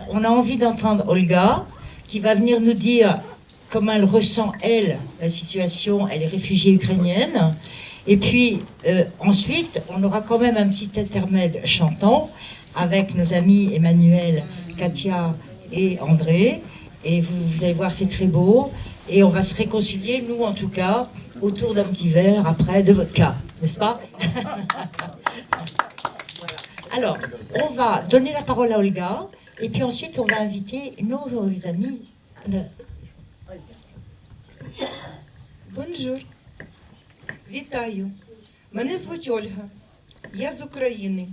On a envie d'entendre Olga, qui va venir nous dire comment elle ressent, elle, la situation. Elle est réfugiée ukrainienne. Et puis, ensuite, on aura quand même un petit intermède chantant avec nos amis Emmanuel, Katia et André. Et vous allez voir, c'est très beau. Et on va se réconcilier, nous en tout cas, autour d'un petit verre après de vodka, n'est-ce pas? Alors, on va donner la parole à Olga. Et puis ensuite, on va inviter nos amis. Бонжур. Вітаю. Мене звуть Ольга. Я з України,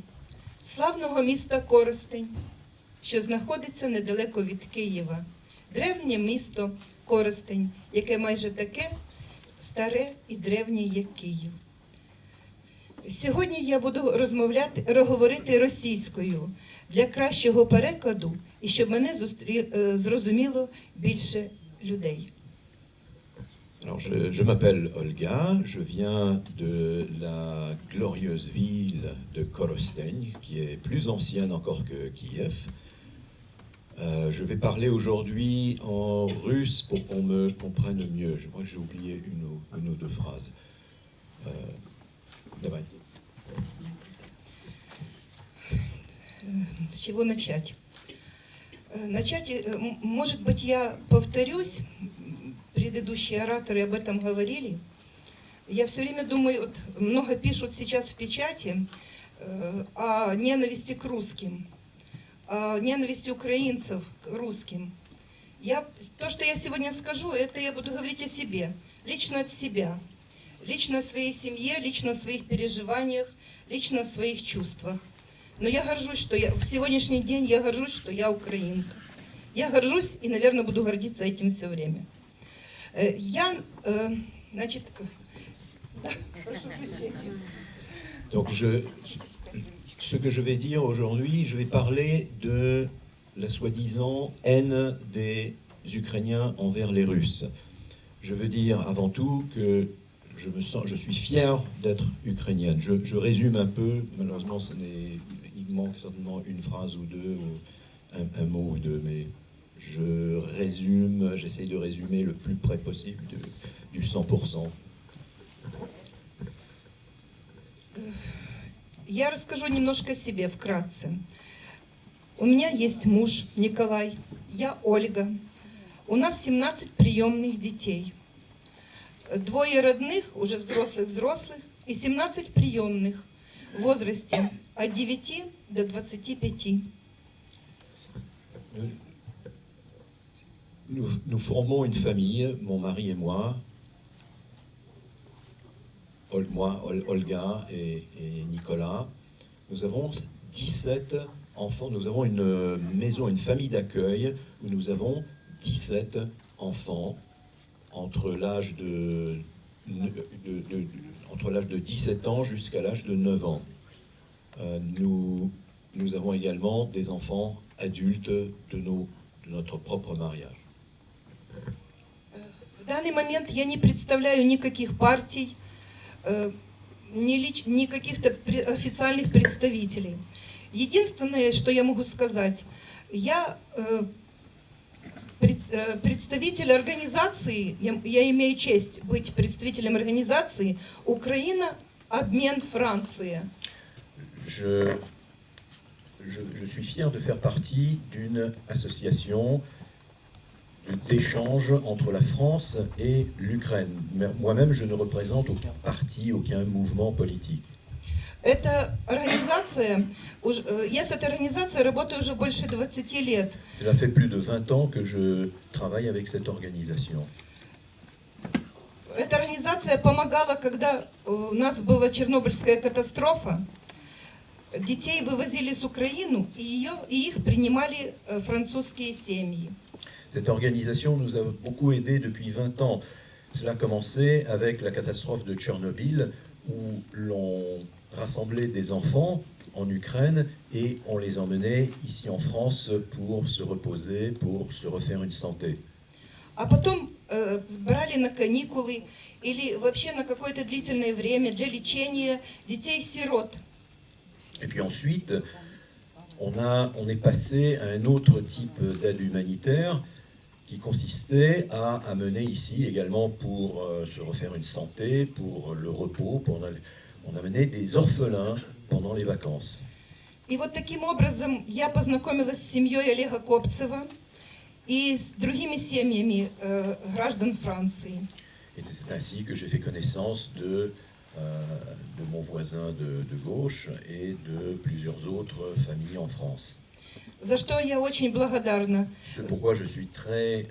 славного міста Коростень, що знаходиться недалеко від Києва. Древнє місто Коростень, яке майже таке старе і древнє, як Київ. Сьогодні я буду говорити російською для кращого перекладу і щоб мене зрозуміло більше людей. Alors je m'appelle Olga, je viens de la glorieuse ville de Korosteń, qui est plus ancienne encore que Kiev. Je vais parler aujourd'hui en russe pour qu'on me comprenne mieux. Je crois que j'ai oublié une ou deux phrases. Давайте. С чего начать? Начать, может быть, я повторюсь, предыдущие ораторы об этом говорили. Я все время думаю, вот много пишут сейчас в печати о ненависти к русским, о ненависти украинцев к русским. То, что я сегодня скажу, это я буду говорить о себе, лично от себя, лично о своей семье, лично о своих переживаниях, лично о своих чувствах. Но я горжусь, что в сегодняшний день я горжусь, что я украинка. Я горжусь и, наверное, буду гордиться этим все время. Значит, да, прошу прощения. Donc ce que je vais dire aujourd'hui, je vais parler de la soi-disant haine des Ukrainiens envers les Russes. Je veux dire avant tout que je suis fier d'être ukrainienne. Je résume un peu, malheureusement il manque certainement une phrase ou deux, ou un mot ou deux, mais j'essaye de résumer le plus près possible du 100%. Я расскажу немножко о себе вкратце. У меня есть муж Николай, я Ольга. У нас 17 приемных детей. 2 родных, уже взрослых, и 17 приемных в возрасте от 9 до 25. Nous formons une famille, mon mari et moi, Olga et Nicolas. Nous avons 17 enfants. Nous avons une maison, une famille d'accueil où nous avons 17 enfants entre l'âge de 17 ans jusqu'à l'âge de 9 ans. Nous avons également des enfants adultes de notre propre mariage. В данный момент я не представляю никаких партий, ни каких-то официальных представителей. Единственное, что я могу сказать, я представитель организации, я имею честь быть представителем организации «Украина. Обмен. Франция». Je suis fier de faire partie d'une association d'échange entre la France et l'Ukraine. Moi-même, je ne représente aucun parti, aucun mouvement politique. Эта организация, я с этой организацией работаю уже больше 20 лет. Cela fait plus de 20 ans que je travaille avec cette organisation. Эта организация помогала, когда у нас была Чернобыльская катастрофа. Детей вывозили с Украины, и их принимали французские семьи. Cette organisation nous a beaucoup aidés depuis 20 ans. Cela a commencé avec la catastrophe de Tchernobyl, où l'on rassemblait des enfants en Ukraine et on les emmenait ici en France pour se reposer, pour se refaire une santé. А потом брали на каникулы или вообще на какое-то длительное время для лечения детей-сирот. Et puis ensuite, on est passé à un autre type d'aide humanitaire qui consistait à amener ici également pour se refaire une santé, pour le repos, on amenait des orphelins pendant les vacances. И вот таким образом я познакомилась с семьей Олега Копцева и с другими семьями граждан Франции. Et c'est ainsi que j'ai fait connaissance de mon voisin de gauche et de plusieurs autres familles en France. За что я очень благодарна. C'est pourquoi je suis très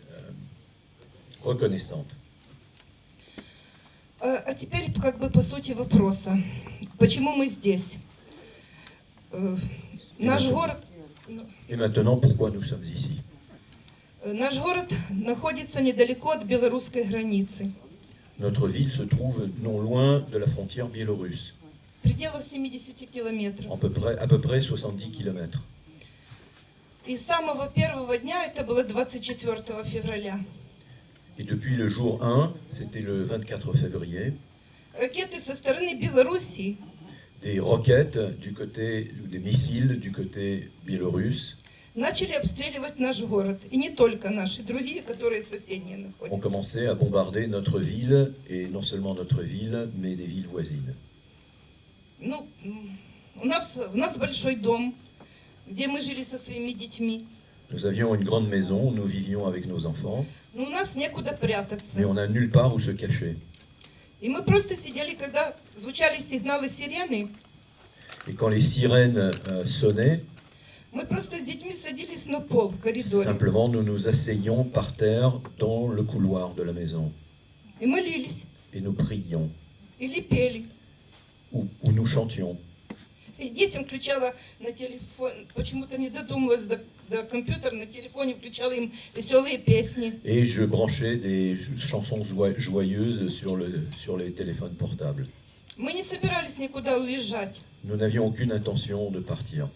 reconnaissante. А теперь как бы по сути вопроса. Почему мы здесь? Наш город... Et maintenant, pourquoi nous sommes ici? Наш город находится недалеко от белорусской границы. Notre ville se trouve non loin de la frontière biélorusse, В пределах 70 километров. à peu près 70 km. И с самого первого дня, это было 24 февраля, Et depuis le jour 1, c'était le 24 février, ракеты со стороны Белоруссии des roquettes du côté, des missiles du côté biélorusse начали обстреливать наш город. И не только наши, другие, которые соседние ont находятся. commencé à bombarder notre ville, et non seulement notre ville, mais des villes voisines. Ну, у нас большой дом, где мы жили со своими детьми. Nous avions une grande maison où nous vivions avec nos enfants, Но у нас некуда прятаться. mais on n'a nulle part où se cacher. И мы просто сидели, когда звучали сигналы сирены, Et quand les sirènes sonnaient, мы просто с детьми садились на пол в коридоре simplement nous nous asseyions par terre dans le couloir de la maison и молились, et nous prions или пели. ou nous chantions. И детям включала на телефон, почему-то не додумалась до компьютера, на телефоне включала им веселые песни. Et je branchais des chansons joyeuses sur les téléphones portables. Мы не собирались никуда уезжать. Nous n'avions aucune intention de partir.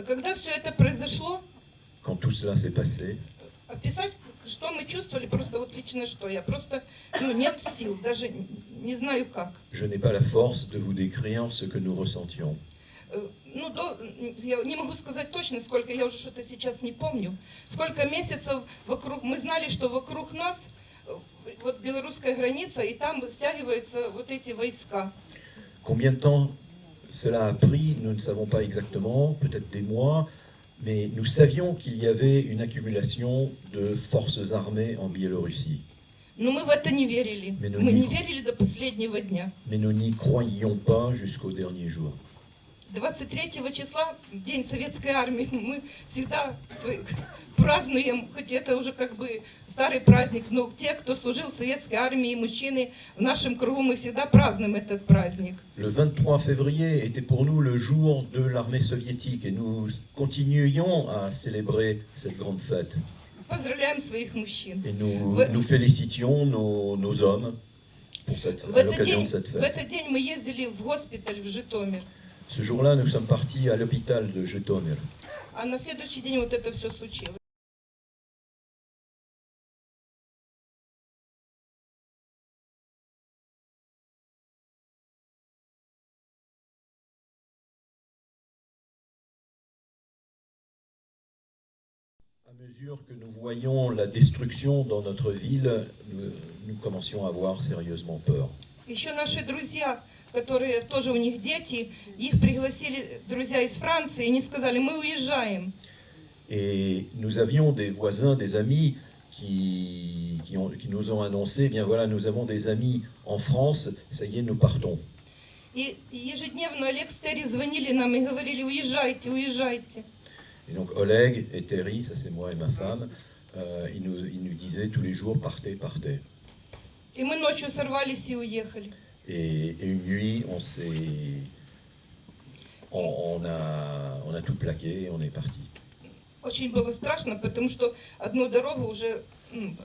Когда все это произошло, Quand tout cela s'est passé, описать, что мы чувствовали, просто вот лично что. Я просто, нет сил, даже не знаю как. je n'ai pas la force de vous décrire ce que nous ressentions. Я не могу сказать точно, сколько, я уже что-то сейчас не помню. Сколько месяцев вокруг, мы знали, что вокруг нас вот белорусская граница, и там стягиваются вот эти войска. Combien de temps cela a pris, nous ne savons pas exactement, peut-être des mois, mais nous savions qu'il y avait une accumulation de forces armées en Biélorussie. Но мы в это не верили. Mais Мы не верили до последнего дня. Mais nous n'y croyions pas jusqu'au dernier jour. 23 числа, День Советской Армии, мы всегда празднуем, хоть это уже как бы старый праздник, но те, кто служил в Советской Армии, мужчины в нашем кругу, мы всегда празднуем этот праздник. Le 23 février était pour nous le jour de l'armée soviétique et nous continuions à célébrer cette grande fête. Поздравляем своих мужчин. Et nous félicitions nos hommes pour à l'occasion de cette В fête. этот день мы ездили в госпиталь в Житомир, Ce jour-là, nous sommes partis à l'hôpital de Житомир. а на следующий день вот это все случилось. À mesure que nous voyions la destruction dans notre ville, nous commencions à avoir sérieusement peur. Еще наши друзья, которые тоже у них дети, их пригласили друзья из Франции, и они сказали, мы уезжаем. Et nous avions des voisins, des amis qui nous ont annoncé, eh bien voilà, nous avons des amis en France, ça y est, nous partons. И ежедневно Олег с Терри звонили нам и говорили, уезжайте, уезжайте. Et donc Oleg et Terry, ça c'est moi et ma femme, ils nous disaient tous les jours, partez, partez. И мы ночью сорвались и уехали. Et une nuit, on a tout plaqué et on est parti. Очень было страшно, потому что одну дорогу уже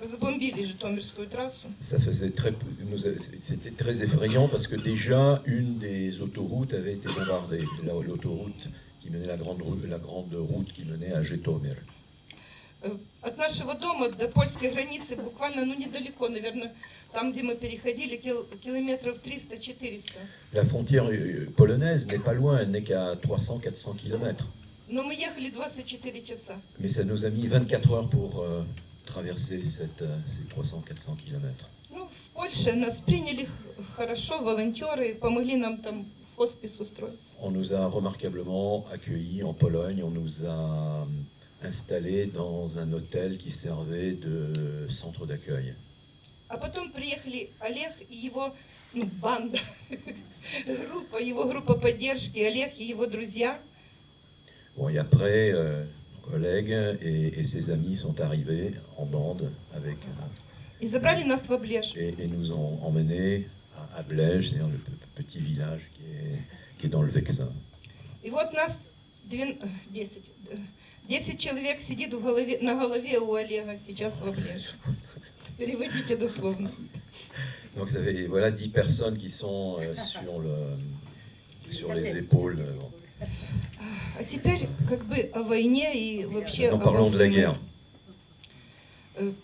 разбомбили, Житомирскую трассу. C'était très effrayant parce que déjà une des autoroutes avait été bombardée, l'autoroute qui menait la grande route qui menait à Житомир. От нашего дома до польской границы буквально, недалеко, наверное, там, где мы переходили, километров 300-400. La frontière polonaise n'est pas loin, elle n'est qu'à 300-400 km. Но мы ехали 24 часа. Mais ça nous a mis 24 heures pour traverser ces 300-400 kilomètres. Ну, в Польше нас приняли хорошо, волонтеры помогли нам там в хоспис устроиться. On nous a remarquablement accueillis en Pologne, on nous a installés dans un hôtel qui servait de centre d'accueil. А потом приехали Олег и его банда, его группа поддержки, Олег и его друзья. Bon, et après, nos collègues et ses amis sont arrivés en bande avec, И забрали нас в Облеж. et nous ont emmenés à Blège, c'est-à-dire le petit village qui est dans le Vexin. И вот нас 10 человек сидит на голове у Олега сейчас в Облеж. Переводите дословно. Donc vous avez voilà 10 personnes qui sont sur les épaules. А теперь как бы о войне и вообще Maintenant parlons de la guerre.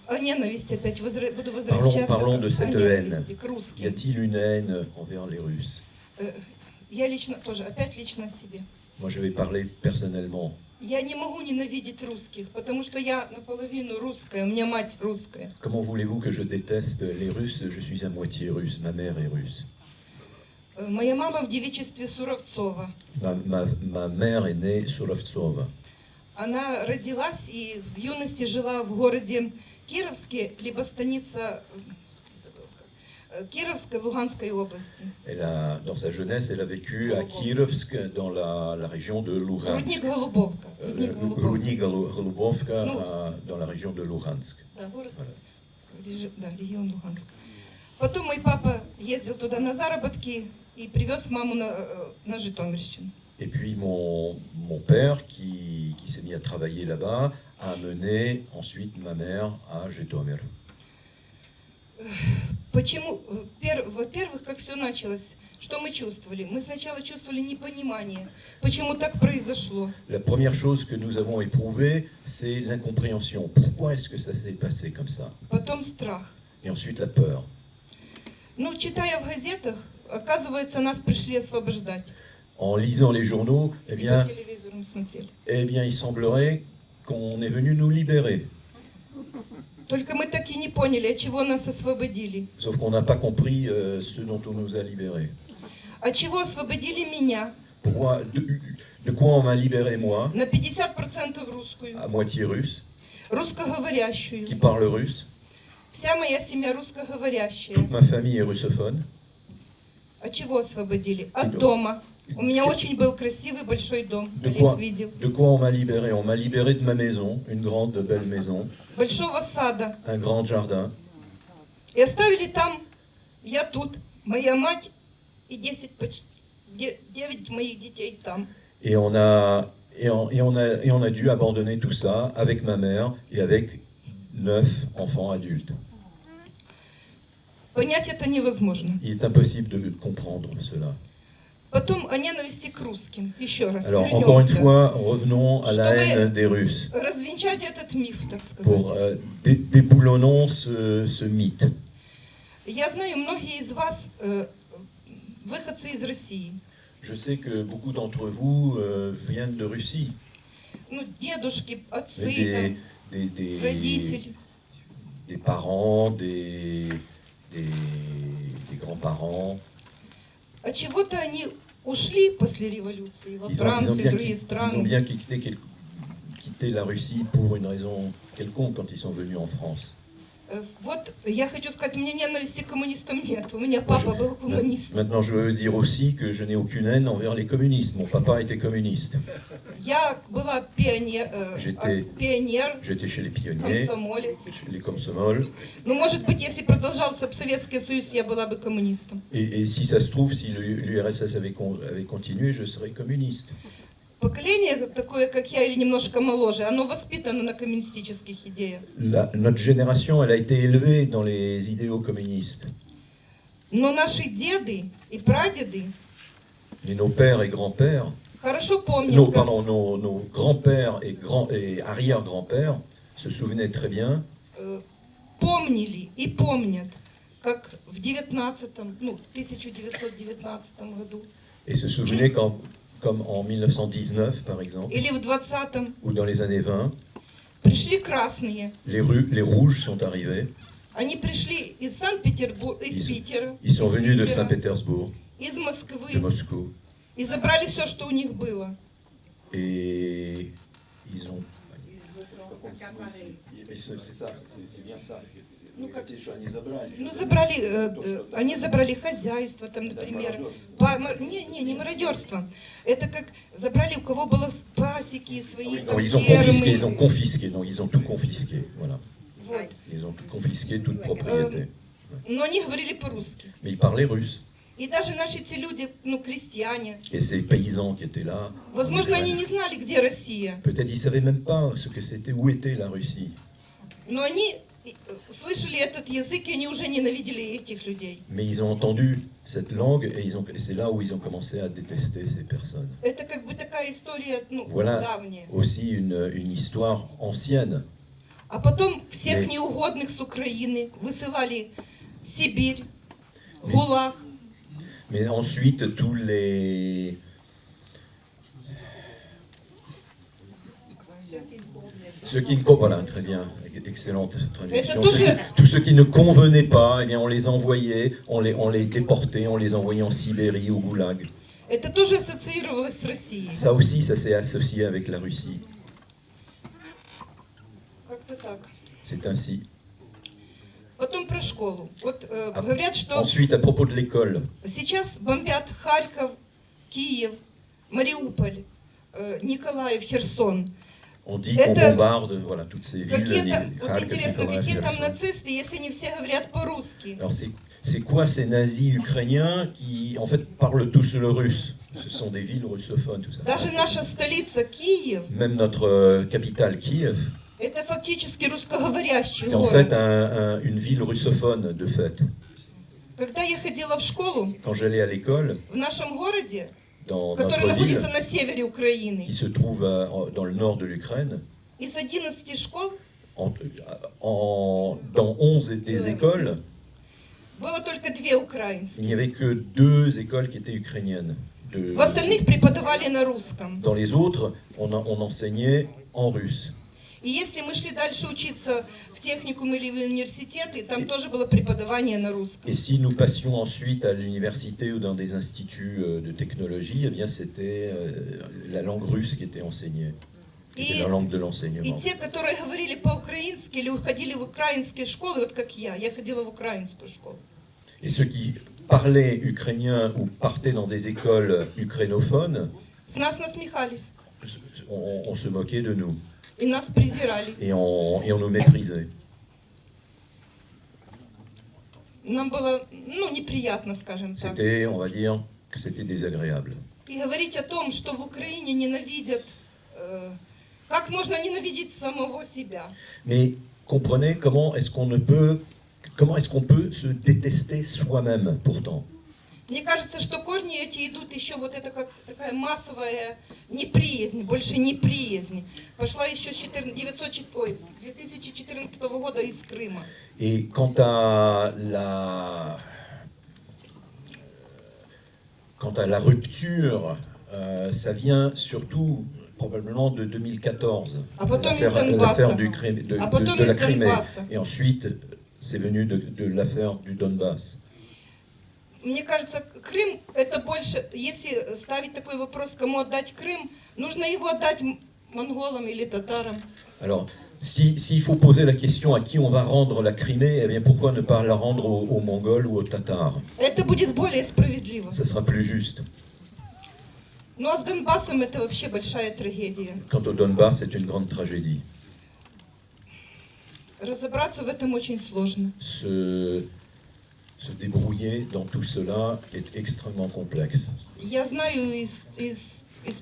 О ненависти опять буду возвращаться. Parlons de cette о haine. ненависти к Y русским. a-t-il une haine envers les Russes? Я лично тоже, опять лично о себе. Moi je vais parler personnellement. Я не могу ненавидеть русских, потому что я наполовину русская, у меня мать русская. Comment voulez-vous que je déteste les Russes? Je suis à moitié russe, ma mère est russe. Моя мама в девичестве Суровцова. Ma mère est née Solovtsova. Она родилась и в юности жила в городе Кировске, либо станица Кировска в Луганской области. Dans sa jeunesse, elle a vécu à Kirovsk, dans la région de Luhansk. Рудник Голубовка. Rudnik Golubovka, dans la région de Luhansk. Да, город, Voilà. да, регион Луганск. Потом мой папа ездил туда на заработки и привез маму на Житомирщину. Et puis mon père, qui s'est mis à travailler là-bas, a amené ensuite ma mère à Житомир. Почему? Во-первых, как все началось, что мы чувствовали? Мы сначала чувствовали непонимание, почему так произошло. La première chose que nous avons éprouvée, c'est l'incompréhension. Pourquoi est-ce que ça s'est passé comme ça? Потом страх. Et ensuite la peur. Ну, читая в газетах, оказывается, нас пришли освобождать. En lisant les journaux, eh И по bien, телевизору мы смотрели. il semblerait qu'on est venu nous libérer. Только мы так и не поняли, от чего нас освободили. Sauf qu'on n'a pas compris ce dont on nous a libérés. От чего освободили меня? Pourquoi, de quoi on m'a libéré moi, На 50% русскую, à moitié russe, русскоговорящую. qui parle russe? Вся моя семья русскоговорящая. Toute ma famille est russophone. От чего освободили? От Ну, дома. У меня очень был красивый большой дом. De Олег видел. quoi on m'a libéré? On m'a libéré de ma maison, une grande, belle maison, Большого сада. un grand jardin. И оставили там, я тут, моя мать и 9 моих детей там. Et on a dû abandonner tout ça avec ma mère et avec 9 enfants adultes. Понять это невозможно. Il est impossible de comprendre cela. Потом о ненависти к русским. Еще раз. Alors, encore une вернемся. fois, revenons à la Чтобы haine des Russes. Развенчать этот миф, так Pour сказать. déboulonnons ce mythe. Я знаю, многие из вас выходцы из России. Je sais que beaucoup d'entre vous viennent de Russie. Ну, дедушки, отцы, Des, там, des родители. parents, des grands-parents. А чего-то они ушли после революции во Ils ont Францию, bien, другие ils ont страны. bien quitté la Russie pour une raison quelconque quand ils sont venus en France. Вот я хочу сказать, у меня ненависти к коммунистам нет. У меня папа был коммунист. Maintenant, je veux dire aussi que je n'ai aucune haine envers les communistes. Mon papa était communiste. Я была пионер, J'étais chez les pionniers, комсомолец. chez les комсомоль. Ну, может быть, если продолжался бы Советский Союз, я была бы коммунистом. Et si ça se trouve, si l'URSS avait continué, je serais communiste. Поколение такое, как я, или немножко моложе, оно воспитано на коммунистических идеях. Notre génération, elle a été élevée dans les idéaux communistes. Но наши деды и прадеды Mais nos pères et grands-pères, хорошо помнят, как nos grands-pères et arrière-grands-pères se souvenaient très bien, помнили и помнят, как в 1919 году et se souvenaient quand comme en 1919 par exemple, или в 20-м, ou dans les années 20, пришли красные. les rouges sont arrivés. Они пришли из Санкт-Петербурга, из Питера, Ils sont из venus de Питера, Saint-Pétersbourg, из de Москвы Moscou, и забрали все, что у них было. et ils ont... C'est ça, c'est bien ça. Ну, как- Они забрали. Ну, забрали, они забрали хозяйство, там, например. Не мародерство. Это как забрали, у кого было пасеки свои, там, Non, ils ont фермы. confisqué, non, ils ont tout confisqué, voilà. Вот. Ils ont tout confisqué, toute propriété. Но они говорили по-русски. Mais ils parlaient russe. И даже наши те люди, ну, крестьяне, Et ces paysans qui étaient là, en возможно, они Ukraine, не знали, где Россия. peut-être ils savaient même pas ce que c'était, où était la Russie. Но они слышали этот язык, и они уже ненавидели этих людей. Mais ils ont entendu cette langue et c'est là où ils ont commencé à détester ces personnes. Это как бы такая история, ну, Voilà давняя. aussi une histoire ancienne. А потом всех Mais- неугодных с Украины высылали в Сибирь, ГУЛАГ. Mais ensuite, tous les... Ceux qui ne... Voilà, très bien, excellente traduction. Tous ceux qui ne convenaient pas, eh bien, on les envoyait, on les déportait, on les envoyait en Sibérie, au Goulag. Это тоже ассоциировалось с Россией. Ça aussi, ça s'est associé avec la Russie. Как-то так. C'est ainsi. Потом про школу. Вот говорят, что Ensuite, à propos de l'école, сейчас бомбят Харьков, Киев, Мариуполь, Николаев, Херсон. on dit qu'on Это bombarde voilà, toutes ces villes. Какие-то, вот Kharkiv, интересно, Nikolaev, какие там Kherson. нацисты, если они все говорят по-русски? Alors c'est quoi ces nazis ukrainiens qui en fait parlent tous le russe? Ce sont des villes russophones, tout ça. Даже наша столица Киев, Même notre capitale Kiev, это фактически русскоговорящий c'est en город. fait une ville russophone de fait. Когда я ходила в школу Quand j'allais à l'école, в нашем городе, dans который notre ville, находится на севере Украины, qui se trouve dans le nord de l'Ukraine, из 11 школ dans 11 des écoles, было только 2 украинских. il n'y avait que 2 écoles qui étaient ukrainiennes. В остальных преподавали на русском. Dans les autres, on enseignait en russe. И если мы шли дальше учиться в техникум или в университеты, там тоже было преподавание на русском. Et si nous passions ensuite à l'université ou dans des instituts de technologie, eh bien c'était la langue russe qui était enseignée, qui était la langue de И l'enseignement. те, которые говорили по-украински или уходили в украинские школы, вот как я ходила в украинскую школу. Et ceux qui parlaient ukrainien ou partaient dans des écoles ukrainophones, С нас насмехались on se moquait de nous и нас презирали. et on nous méprisait. Нам было, ну, неприятно, скажем так. C'était, on va dire, que c'était désagréable. И говорить о том, что в Украине ненавидят, как можно ненавидеть самого себя? Mais comprenez comment est-ce qu'on peut se détester soi-même pourtant. Мне кажется, что корни эти идут еще вот это как такая массовая неприязнь, больше неприязнь. Пошла еще с 2014 года из Крыма. Et quant à la rupture, ça vient surtout probablement de 2014, А потом из l'affaire Донбасса. de la Crimée. Et ensuite, c'est venu de l'affaire du Donbass. Мне кажется, Крым это больше, если ставить такой вопрос, кому отдать Крым, нужно его отдать монголам или татарам. Alors, s'il faut poser la question à qui on va rendre la Crimée, eh bien pourquoi ne pas la rendre aux Mongols ou aux Tatars? Это будет более справедливо. Ça sera plus juste. Ну а с Донбассом это вообще большая трагедия. Quant au Donbass, c'est une grande tragédie. Разобраться в этом очень сложно. Se débrouiller dans tout cela est extrêmement complexe. Я знаю из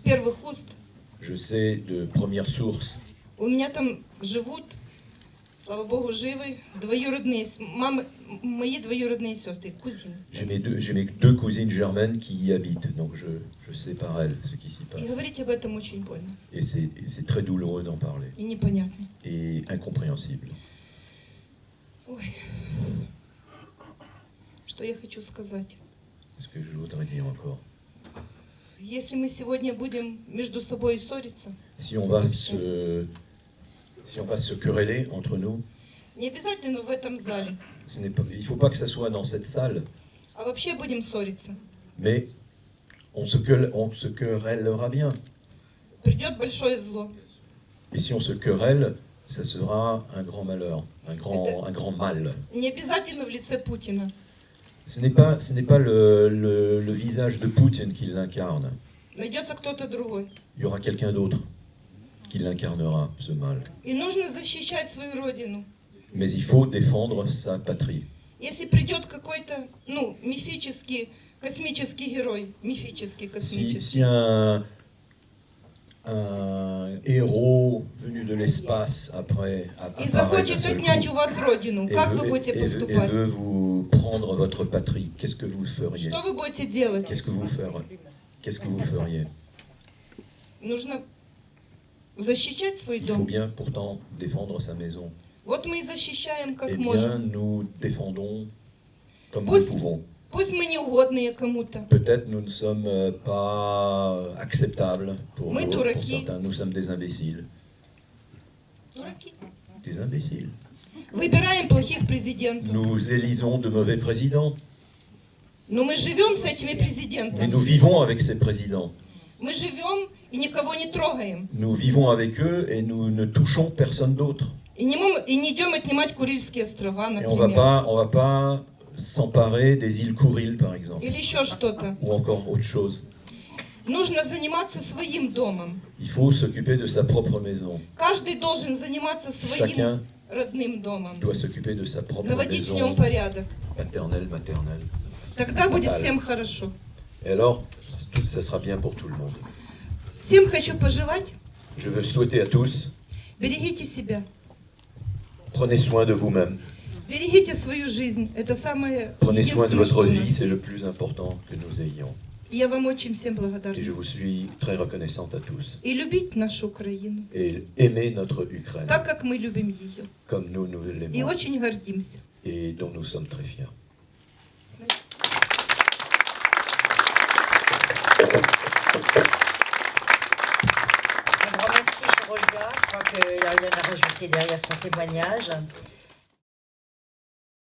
первых уст, Je sais de première source, у меня там живут, слава богу, живы, двоюродные, мои двоюродные сестры, кузины. j'ai mes deux cousines germaines qui y habitent, donc je sais par elles ce qui s'y И passe. говорить об этом очень больно Et c'est très douloureux d'en parler, и непонятно. et incompréhensible. Ой. Что я хочу сказать? Ce que je voudrais dire encore. если мы сегодня будем между собой ссориться, si on va se quereller entre nous, не обязательно в этом зале, il ne faut pas que ça soit dans cette salle, а вообще будем ссориться, mais on se querellera bien. придет большое зло. Et si on se querelle, ça sera un grand malheur, un grand mal. Не обязательно в лице Путина. Ce n'est pas le visage de Poutine qui l'incarne. Найдется кто-то другой. Il y aura quelqu'un d'autre qui l'incarnera, ce mal. И нужно защищать свою родину. Mais il faut défendre sa patrie. Если придет какой-то, мифический, космический герой, мифический, космический, Si un héros venu de l'espace après и apparaît d'un захочет seul отнять coup у вас родину, et как вы будете et поступать? veut vous prendre votre patrie, qu'est-ce que vous feriez? Что вы будете делать? Qu'est-ce que vous feriez? Нужно защищать свой Il faut дом. bien pourtant défendre sa maison. Вот мы и защищаем, как Eh bien, можем. nous défendons comme nous Пусть- pouvons. Пусть мы неугодные кому-то. Peut-être nous ne sommes pas acceptables pour Мы d'autres, дураки. pour certains. Nous sommes des imbéciles. Дураки. Des imbéciles. Выбираем плохих президентов. Nous élisons de mauvais présidents. Но мы живем с этими Mais президентами. nous vivons avec ces présidents. Мы живем и никого не трогаем. Nous vivons avec eux et nous ne touchons personne d'autre. И не идем отнимать Курильские острова, Et on va pas s'emparer des îles Kouril, par exemple, Или еще что-то. ou encore autre chose. Нужно заниматься своим домом. Il faut s'occuper de sa propre maison. Каждый должен заниматься своим Chacun родным домом. doit s'occuper de sa propre Наводить в maison нем порядок. paternelle, maternelle. Тогда будет Total. всем хорошо. Et alors, tout ça sera bien pour tout le monde. Всем хочу пожелать, Je veux souhaiter à tous, берегите себя. prenez soin de vous-même. Берегите свою жизнь. Это самое Prenez soin de единственное, что votre у vie, нас c'est le есть. plus important que nous ayons. Я вам очень всем Et благодарна. je vous suis très reconnaissante à tous. И любить нашу Украину, Et aimez notre Ukraine так как мы любим ее. comme nous И l'aimons очень гордимся. et dont nous sommes très fiers. Un grand merci, chère Olga. Je crois qu'il n'y a rien à rajouter derrière son témoignage.